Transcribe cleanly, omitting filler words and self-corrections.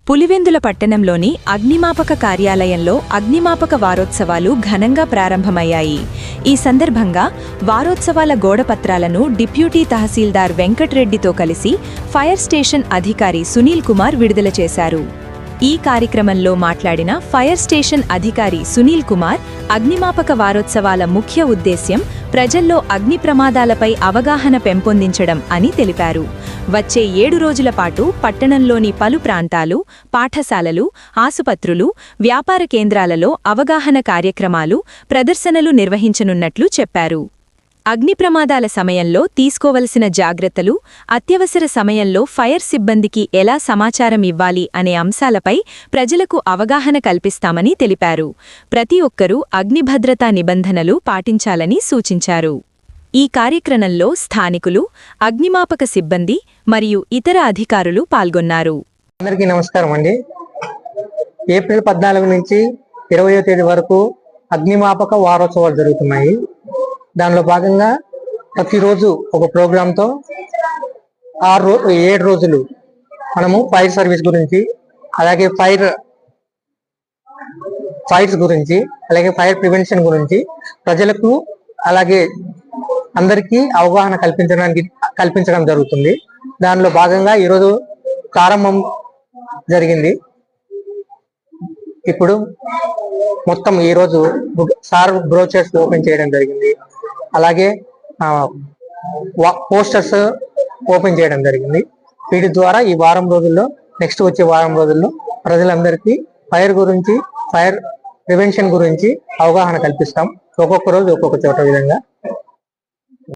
పులివెందుల పట్టణంలోని అగ్నిమాపక కార్యాలయంలో అగ్నిమాపక వారోత్సవాలు ఘనంగా ప్రారంభమయ్యాయి. ఈ సందర్భంగా వారోత్సవాల గోడపత్రాలను డిప్యూటీ తహసీల్దార్ వెంకట్రెడ్డితో కలిసి ఫైర్ స్టేషన్ అధికారి సునీల్ కుమార్ విడుదల చేశారు. ఈ కార్యక్రమంలో మాట్లాడిన ఫైర్ స్టేషన్ అధికారి సునీల్ కుమార్, అగ్నిమాపక వారోత్సవాల ముఖ్య ఉద్దేశ్యం ప్రజల్లో అగ్ని ప్రమాదాలపై అవగాహన పెంపొందించడం అని తెలిపారు. వచ్చే 7 రోజుల పాటు పట్టణంలోని పలు ప్రాంతాలు, పాఠశాలలు, ఆసుపత్రులు, వ్యాపార కేంద్రాలలో అవగాహన కార్యక్రమాలు, ప్రదర్శనలు నిర్వహించనున్నట్లు చెప్పారు. అగ్ని ప్రమాదాల సమయంలో తీసుకోవలసిన జాగ్రత్తలు, అత్యవసర సమయంలో ఫైర్ సిబ్బందికి ఎలా సమాచారం ఇవ్వాలి అనే అంశాలపై ప్రజలకు అవగాహన కల్పిస్తామని తెలిపారు. ప్రతి ఒక్కరూ అగ్నిభద్రతా నిబంధనలు పాటించాలని సూచించారు. ఈ కార్యక్రమంలో స్థానికులు, అగ్నిమాపక సిబ్బంది మరియు ఇతర అధికారులు పాల్గొన్నారు. అందరికీ నమస్కారం అండి. ఏప్రిల్ 14 నుంచి 20వ తేదీ వరకు అగ్నిమాపక వారోత్సవాలు జరుగుతున్నాయి. దానిలో భాగంగా ప్రతిరోజు ఒక ప్రోగ్రాంతో 7 రోజులు మనము ఫైర్ సర్వీస్ గురించి, అలాగే ఫైర్స్ గురించి, అలాగే ఫైర్ ప్రివెన్షన్ గురించి ప్రజలకు అలాగే అందరికీ అవగాహన కల్పించడం జరుగుతుంది. దానిలో భాగంగా ఈరోజు ప్రారంభం జరిగింది. ఇప్పుడు మొత్తం ఈరోజు సార్ బ్రోచర్స్ ఓపెన్ చేయడం జరిగింది. అలాగే పోస్టర్స్ ఓపెన్ చేయడం జరిగింది. వీటి ద్వారా ఈ వారం రోజుల్లో, నెక్స్ట్ వచ్చే వారం రోజుల్లో ప్రజలందరికీ ఫైర్ గురించి, ఫైర్ ప్రివెన్షన్ గురించి అవగాహన కల్పిస్తాం. ఒక్కొక్క రోజు ఒక్కొక్క చోట విధంగా